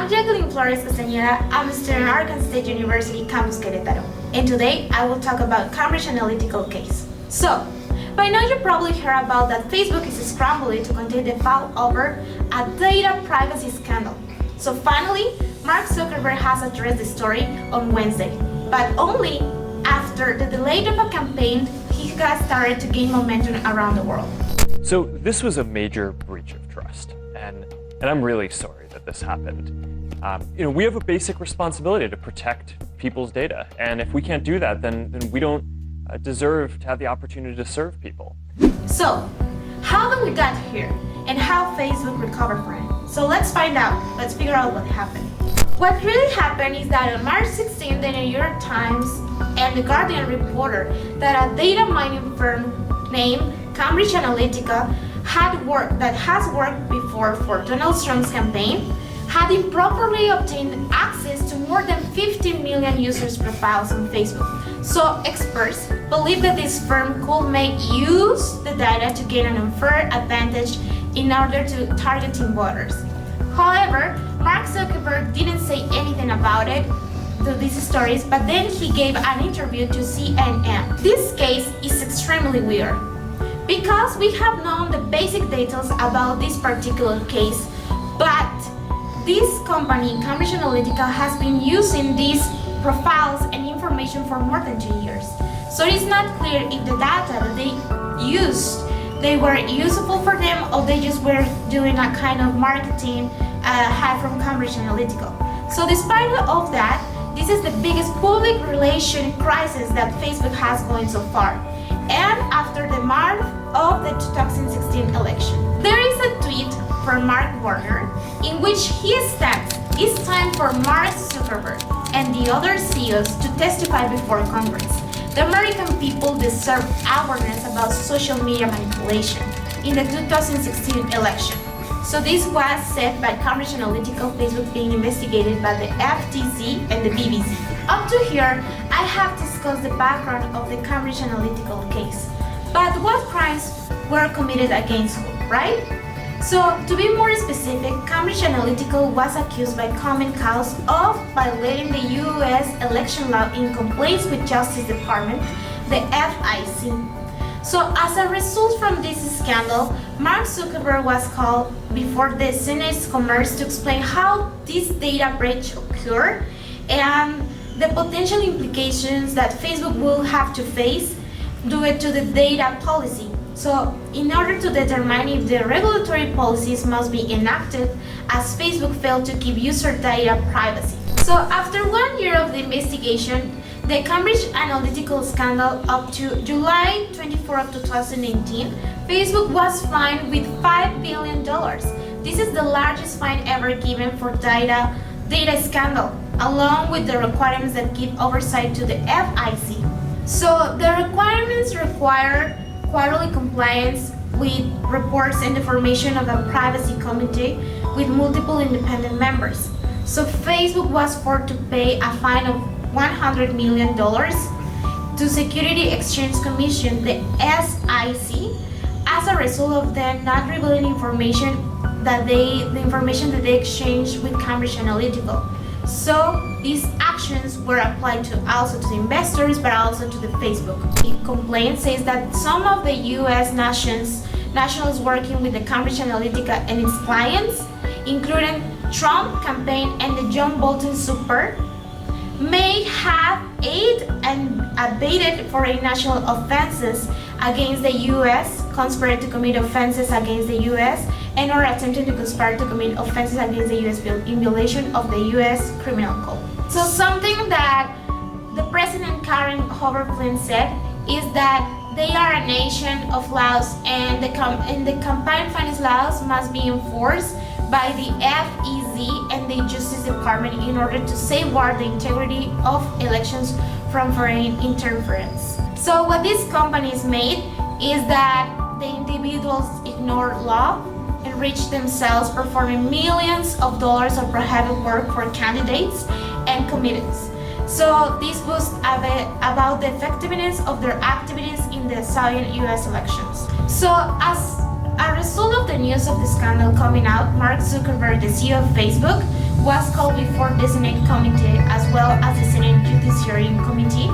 I'm Jacqueline Flores Castañeda. I'm a student at Arkansas State University, Campus Querétaro. And today I will talk about Cambridge Analytica case. So, by now you probably heard about that Facebook is scrambling to contain the file over a data privacy scandal. So finally, Mark Zuckerberg has addressed the story on Wednesday, but only after the delay of a campaign he got started to gain momentum around the world. So this was a major breach of trust, and I'm really sorry that this happened. We have a basic responsibility to protect people's data, and if we can't do that, then we don't deserve to have the opportunity to serve people. So, how did we get here, and how Facebook recovered from it? So let's find out. Let's figure out what happened. What really happened is that on March 16, the New York Times and The Guardian reported that a data mining firm named Cambridge Analytica has worked before for Donald Trump's campaign, had improperly obtained access to more than 15 million users' profiles on Facebook. So experts believe that this firm could make use the data to gain an unfair advantage in order to targeting voters. However, Mark Zuckerberg didn't say anything about it to these stories, but then he gave an interview to CNN. This case is extremely weird because we have known the basic details about this particular case, but this company, Cambridge Analytica, has been using these profiles and information for more than 2 years. So it is not clear if the data that they used, they were useful for them or they just were doing a kind of marketing had from Cambridge Analytica. So despite of that, this is the biggest public relation crisis that Facebook has going so far. And after the March of the 2016 election, there is a tweet from Mark Warner in which he states it's time for Mark Zuckerberg and the other CEOs to testify before Congress. The American people deserve awareness about social media manipulation in the 2016 election. So this was said by Cambridge Analytica, Facebook being investigated by the FTC and the BBC. Up to here, I have discussed the background of the Cambridge Analytica case. But what crimes were committed against whom, right? So, to be more specific, Cambridge Analytica was accused by common cause of violating the U.S. election law in compliance with Justice Department, the FIC. So, as a result from this scandal, Mark Zuckerberg was called before the Senate Commerce to explain how this data breach occurred and the potential implications that Facebook will have to face due to the data policy. So, in order to determine if the regulatory policies must be enacted, as Facebook failed to keep user data privacy. So, after 1 year of the investigation, the Cambridge Analytica scandal up to July 24 of 2018, Facebook was fined with $5 billion. This is the largest fine ever given for data scandal, along with the requirements that give oversight to the FIC. So, the requirements require quarterly compliance with reports and the formation of a privacy committee with multiple independent members. So Facebook was forced to pay a fine of $100 million to Security Exchange Commission, the SEC, as a result of them not revealing the information that they exchanged with Cambridge Analytica. So these actions were applied also to the investors, but also to the Facebook. The complaint says that some of the U.S. nationals working with the Cambridge Analytica and its clients, including Trump campaign and the John Bolton Super, may have aided and abetted foreign national offenses against the U.S., conspired to commit offenses against the U.S., and or attempting to conspire to commit offenses against the U.S. in violation of the U.S. Criminal Code. So something that the President Karen Hover-Flynn said is that they are a nation of laws, and the campaign finance laws must be enforced by the FEC and the Justice Department in order to safeguard the integrity of elections from foreign interference. So what these companies made is that the individuals ignored law, enriched themselves performing millions of dollars of prohibited work for candidates and committees. So this was about the effectiveness of their activities in the Southern U.S. elections. So as a result of the news of the scandal coming out, Mark Zuckerberg, the CEO of Facebook, was called before the Senate Committee as well as the Senate Judiciary Committee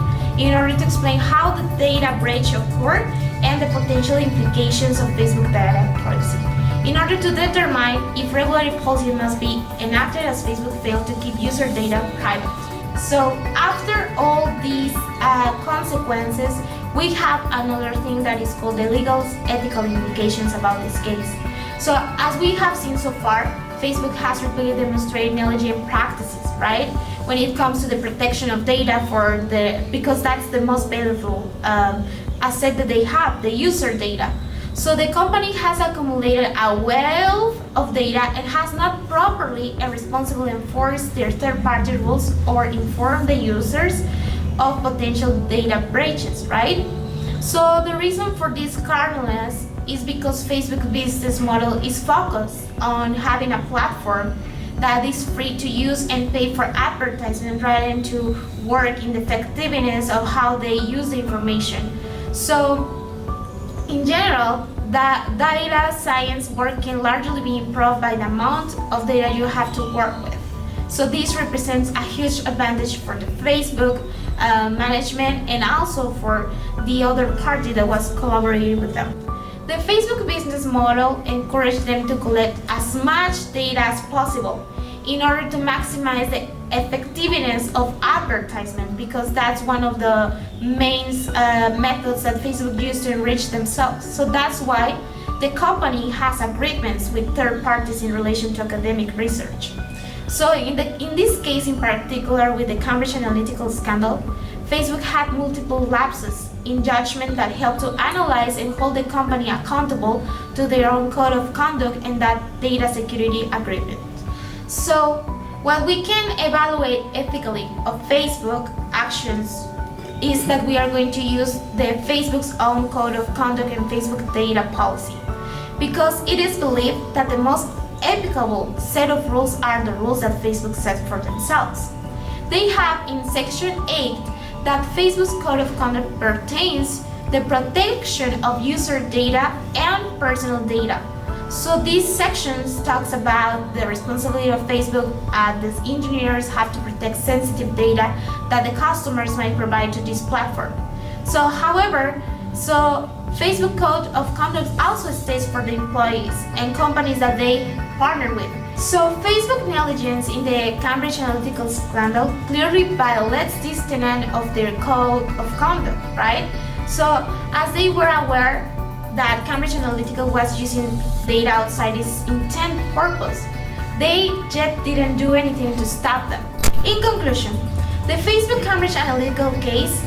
in order to explain how the data breach occurred and the potential implications of Facebook data privacy, in order to determine if regulatory policy must be enacted as Facebook failed to keep user data private. So after all these consequences, we have another thing that is called the legal ethical implications about this case. So as we have seen so far, Facebook has repeatedly demonstrated negligent practices, right? When it comes to the protection of data because that's the most valuable asset that they have, the user data. So the company has accumulated a wealth of data and has not properly and responsibly enforced their third-party rules or informed the users of potential data breaches, right? So the reason for this carelessness is because Facebook's business model is focused on having a platform that is free to use and pay for advertisement rather than to work in the effectiveness of how they use the information. So in general, the data science work can largely be improved by the amount of data you have to work with. So this represents a huge advantage for the Facebook management and also for the other party that was collaborating with them. The Facebook business model encouraged them to collect as much data as possible in order to maximize the effectiveness of advertisement, because that's one of the main methods that Facebook used to enrich themselves. So that's why the company has agreements with third parties in relation to academic research. So in this case in particular, with the Cambridge Analytica scandal, Facebook had multiple lapses in judgment that helped to analyze and hold the company accountable to their own code of conduct and that data security agreement. So what we can evaluate ethically of Facebook actions is that we are going to use the Facebook's own code of conduct and Facebook data policy, because it is believed that the most applicable set of rules are the rules that Facebook set for themselves. They have in section 8 that Facebook's code of conduct pertains the protection of user data and personal data. So these sections talks about the responsibility of Facebook as engineers have to protect sensitive data that the customers might provide to this platform. So Facebook code of conduct also states for the employees and companies that they partner with. So Facebook negligence in the Cambridge Analytica scandal clearly violates this tenet of their code of conduct, right? So as they were aware that Cambridge Analytica was using data outside its intent purpose, they just didn't do anything to stop them. In conclusion, the Facebook Cambridge Analytica case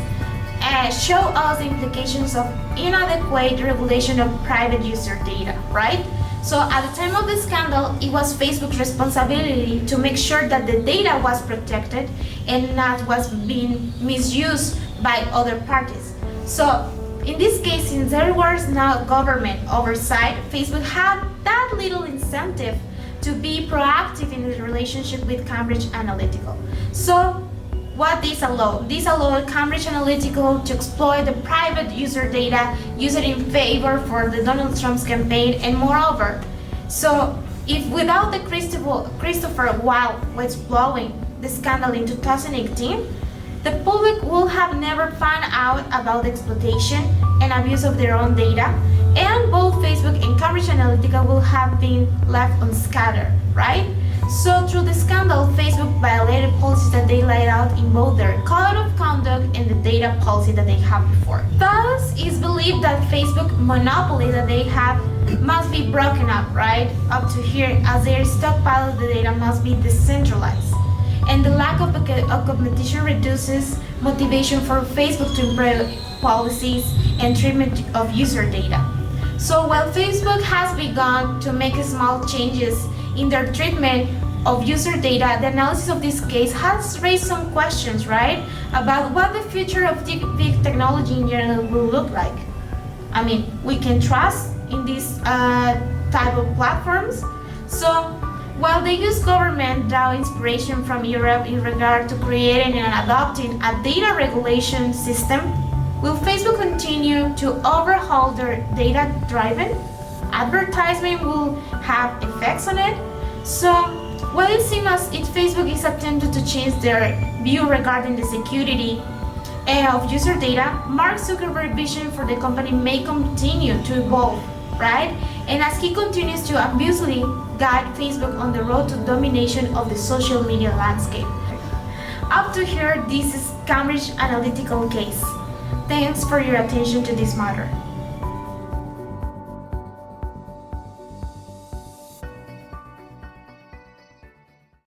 show us the implications of inadequate regulation of private user data, right? So at the time of the scandal, it was Facebook's responsibility to make sure that the data was protected and not was being misused by other parties. So in this case, since there was no government oversight, Facebook had that little incentive to be proactive in the relationship with Cambridge Analytica. So what this allowed? This allowed Cambridge Analytica to exploit the private user data, use it in favor for the Donald Trump's campaign, and moreover, so if without the Christopher whistleblowing the scandal in 2018, the public would have never found out about the exploitation and abuse of their own data, and both Facebook and Cambridge Analytica will have been left unscattered, right? So through the scandal, Facebook violated policies that they laid out in both their code of conduct and the data policy that they had before. Thus, it's believed that Facebook monopoly that they have must be broken up, right? Up to here, as their stockpile of the data must be decentralized. And the lack of competition reduces motivation for Facebook to improve policies and treatment of user data. So while Facebook has begun to make small changes in their treatment of user data, the analysis of this case has raised some questions, right? About what the future of big technology in general will look like. I mean, we can trust in these type of platforms. So while the US government draw inspiration from Europe in regard to creating and adopting a data regulation system, will Facebook continue to overhaul their data-driven? Advertisement will have effects on it. So While it seems as if Facebook is attempting to change their view regarding the security of user data, Mark Zuckerberg's vision for the company may continue to evolve, right? And as he continues to ambitiously guide Facebook on the road to domination of the social media landscape. Up to here, this is Cambridge Analytical case. Thanks for your attention to this matter.